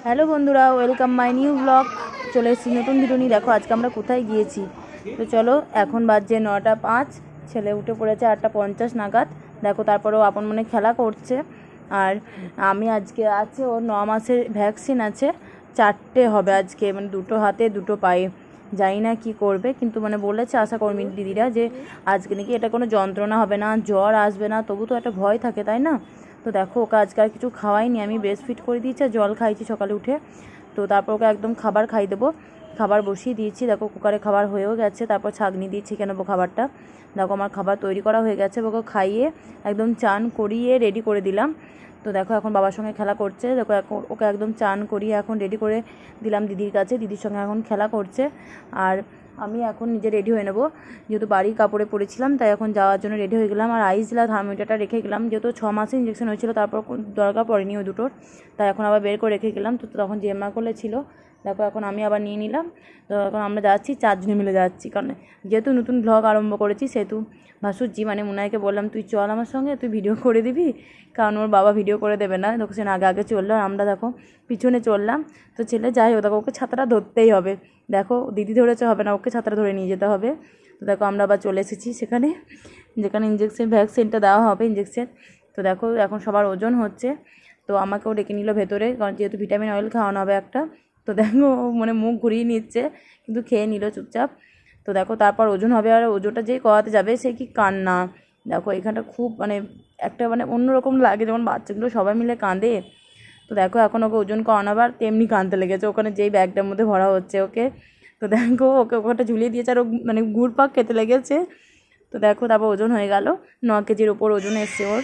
Hello বন্ধুরা, welcome my new blog. চলে এসেছি নতুন ভিডিও নিয়ে। দেখো আজকে আমরা কোথায় গিয়েছি। তো চলো, এখন বাজছে 9টা 5, ছেলে উঠে পড়েছে 8টা 50 নাগাদ। দেখো তারপরেও আপন মনে খেলা করছে। আর আমি আজকে আছে ওর 9 মাসের ভ্যাকসিন আছে, 4টে হবে আজকে, মানে 2টো হাতে 2টো পায়ে। জানি না কী করবে, কিন্তু মানে বলেছে আশাকর্মী দিদিরা যে আজকে নাকি এটা কোনো যন্ত্রণা হবে না, জ্বর আসবে না, তবু তো একটা ভয় থাকে, তাই না? তো দেখো ওকে আজকে আর কিছু খাওয়াইনি, আমি ব্রেস্ট ফিড করে দিয়েছি, জল খাইছি সকালে উঠে। তো তারপর ওকে একদম খাবার খাই দেবো, খাবার বসিয়ে দিয়েছি। দেখো কুকারে খাবার হয়েও গেছে, তারপর ছাঁকনি দিয়েছি কেন খাবারটা। দেখো আমার খাবার তৈরি করা হয়ে গেছে, ওকে খাইয়ে একদম চান করিয়ে রেডি করে দিলাম। তো দেখো এখন বাবার সঙ্গে খেলা করছে। দেখো এখন ওকে একদম চান করিয়ে এখন রেডি করে দিলাম দিদির কাছে, দিদির সঙ্গে এখন খেলা করছে। আর আমি এখন নিজে রেডি হয়ে নেবো, যেহেতু বাড়ির কাপড়ে পরেছিলাম, তাই এখন যাওয়ার জন্য রেডি হয়ে গেলাম। আর আইসলা থার্মোমিটারটা রেখে গেলাম, যেহেতু 6 মাসে ইঞ্জেকশন হয়েছিল, তারপর দরকার পড়েনি ওই দুটোর, তাই এখন আবার বের করে রেখে গেলাম। তো তখন জেম্মা করলে ছিল। দেখো এখন আমি আবার নিয়ে নিলাম। তো এখন আমরা যাচ্ছি, 4 জনে মিলে যাচ্ছি, কারণ যেহেতু নতুন ব্লগ আরম্ভ করেছি, সেহেতু ভাসুরজি মানে মুনাইকে বললাম তুই চল আমার সঙ্গে, তুই ভিডিও করে দিবি, কারণ ওর বাবা ভিডিও করে দেবে না। দেখো সে আগে আগে চললো, আমরা দেখো পিছনে চললাম। তো ছেলে যাই হোক, দেখো ওকে ছাতাটা ধরতেই হবে। দেখো দিদি ধরেছে হবে না, ওকে ছাতাটা ধরে নিয়ে যেতে হবে। তো দেখো আমরা আবার চলে এসেছি সেখানে, যেখানে ভ্যাকসিনটা দেওয়া হবে ইঞ্জেকশন। তো দেখো এখন সবার ওজন হচ্ছে, তো আমাকেও ডেকে নিল ভেতরে, কারণ যেহেতু ভিটামিন অয়েল খাওয়ানো হবে একটা। তো দেখো মানে মুখ ঘুরিয়ে নিচ্ছে, কিন্তু খেয়ে নিল চুপচাপ। তো দেখো তারপর ওজন হবে, আর ওজনটা যেই করাতে যাবে সে কি কান্না। দেখো এখানটা খুব মানে একটা মানে অন্যরকম লাগে, যেমন বাচ্চাগুলো সবাই মিলে কাঁদে। তো দেখো এখন ওকে ওজন করানো, আবার তেমনি কাঁদতে লেগেছে ওখানে যেই ব্যাগটার মধ্যে ভরা হচ্ছে ওকে। তো দেখো ওকে ওখানটা ঝুলিয়ে দিয়েছে, আর ও মানে ঘুরপাক খেতে লেগেছে। তো দেখো তারপর ওজন হয়ে গেল, 9 কেজির ওপর ওজন এসছে ওর।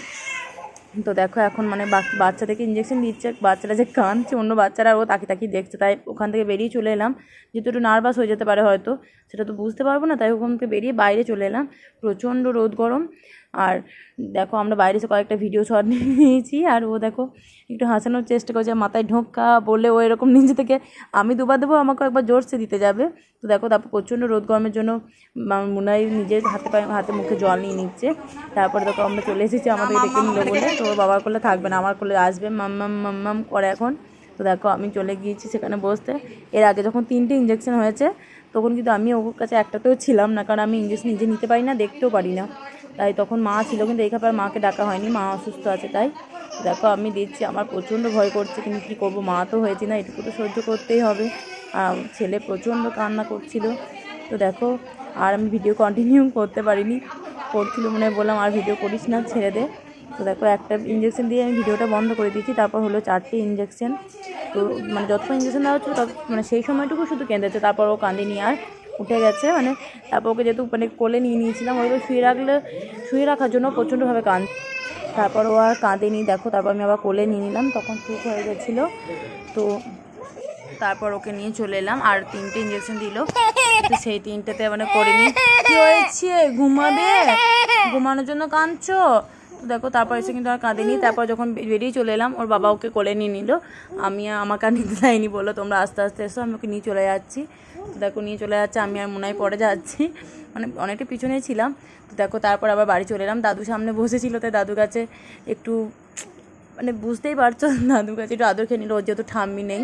তো দেখো এখন মানে বাচ্চা থেকে ইঞ্জেকশন দিচ্ছে, বাচ্চারা যে কাঁদছে, অন্য বাচ্চারা ও তাকিয়ে দেখছে, তাই ওখান থেকে বেরিয়ে চলে এলাম। যেহেতু একটু নার্ভাস হয়ে যেতে পারে হয়তো, সেটা তো বুঝতে পারবো না, তাই ওখান থেকে বেরিয়ে বাইরে চলে এলাম। প্রচণ্ড রোদ গরম। আর দেখো আমরা বাইরে এসে কয়েকটা ভিডিও শট নিয়েছি, আর ও দেখো একটু হাসানোর চেষ্টা করছে, মাথায় ঢোকা বলে ও এরকম নিজে থেকে, আমি দুবার দেবো আমাকে একবার জোরসে দিতে যাবে। তো দেখো তারপর প্রচণ্ড রোদ গরমের জন্য মুনাই নিজের হাতে মুখে জল নিয়ে নিচ্ছে। তারপরে দেখো আমরা চলে এসেছি, আমাদের ডেকে নিল বলে। তো ওর বাবার কোলে থাকবে না, আমার কোলে আসবে, মাম্মাম করে এখন। তো দেখো আমি চলে গিয়েছি সেখানে বসতে। এর আগে যখন 3টে ইঞ্জেকশন হয়েছে, তখন কিন্তু আমি ওর কাছে একটাতেও ছিলাম না, কারণ আমি ইঞ্জেকশন নিজে নিতে পারি না, দেখতেও পারি না। তাই তখন মা ছিল, কিন্তু এই খাবার মাকে ডাকা হয়নি, মা অসুস্থ আছে তাই। দেখো আমি দিচ্ছি, আমার প্রচণ্ড ভয় করছে, কিন্তু কী করবো, মা তো হয়েছি না, এটুকু তো সহ্য করতেই হবে। আর ছেলে প্রচণ্ড কান্না করছিল। তো দেখো আর আমি ভিডিও কন্টিনিউ করতে পারিনি, করছিল মনে হয়, বললাম আর ভিডিও করিস না, ছেড়ে দে। তো দেখো একটা ইঞ্জেকশন দিয়ে আমি ভিডিওটা বন্ধ করে দিয়েছি। তারপর হলো 4টে ইঞ্জেকশন। তো মানে যতক্ষণ ইঞ্জেকশন দেওয়া হচ্ছে মানে সেই সময়টুকু শুধু কেঁদেছে, তারপর ও কাঁদেনি আর, উঠে গেছে। মানে তারপর ওকে যেহেতু মানে কোলে নিয়ে নিয়েছিলাম, ওইভাবে শুয়ে রাখার জন্য প্রচণ্ডভাবে তারপর ও আর কাঁদেনি। দেখো তারপর আমি আবার কোলে নিয়ে নিলাম, তখন চুপ হয়ে গেছিলো। তো তারপর ওকে নিয়ে চলে এলাম, আর 3টে ইঞ্জেকশন দিল, তো সেই 3টেতে মানে করিনি। কি হয়েছে, ঘুমানোর জন্য কাঁদছো? তো দেখো তারপর এসে কিন্তু আর কাঁদেনি। তারপর যখন বেরিয়ে চলে এলাম, ওর বাবা ওকে কোলে নিয়ে নিল, আমাকে আর নিতে যাইনি, বললো তোমরা আস্তে আস্তে এসো, আমি ওকে নিয়ে চলে যাচ্ছি। তো দেখো নিয়ে চলে যাচ্ছে, আমি আর মুনাই পরে যাচ্ছি, মানে অনেকটা পিছনেই ছিলাম। তো দেখো তারপর আবার বাড়ি চলে এলাম, দাদু সামনে বসেছিল, তাই দাদুর কাছে একটু মানে বুঝতেই পারছো, দাদুর কাছে একটু আদর খেয়ে নিল, ওর যেহেতু ঠাম্মি নেই।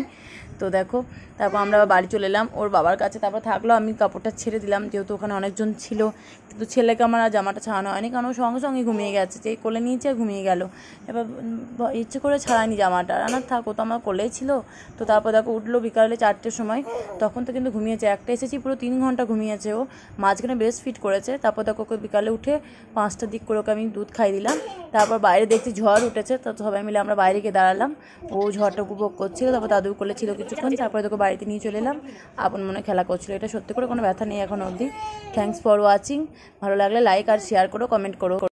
তো দেখো তারপর আমরা আবার বাড়ি চলে এলাম ওর বাবার কাছে। তারপর থাকলো, আমি কাপড়টা ছেড়ে দিলাম, যেহেতু ওখানে অনেকজন ছিল। কিন্তু ছেলেকে আমার আর জামাটা ছাড়ানো হয়নি, কারণ ও সঙ্গে সঙ্গে ঘুমিয়ে গেছে, যেই কোলে নিয়েছে ঘুমিয়ে গেল। এবার ইচ্ছে করে ছাড়ায়নি জামাটা, রান্নার থাকো তো আমার কোলেই ছিল। তো তারপর দেখো উঠলো বিকালে 4টের সময়, তখন তো কিন্তু ঘুমিয়েছে, একটা এসেছি পুরো 3 ঘন্টা ঘুমিয়েছে ও, মাঝখানে ব্রেস্ট ফিড করেছে। তারপর দেখো ওকে বিকালে উঠে 5টার দিক করে ওকে আমি দুধ খাই দিলাম। তারপর বাইরে দেখছি ঝড় উঠেছে, তো সবাই মিলে আমরা বাইরে গিয়ে দাঁড়ালাম, ও ঝড়টা উপভোগ করছিল। তারপর দাদুর কোলে ছিল কিছুক্ষণ, তারপরে তোকে বাড়িতে নিয়ে চলে এলাম, আপন মনে খেলা করছিল। এটা সত্যি করে কোনো ব্যথা নেই এখন অবধি। থ্যাঙ্কস ফর ওয়াচিং, ভালো লাগলে লাইক আর শেয়ার করো, কমেন্ট করো।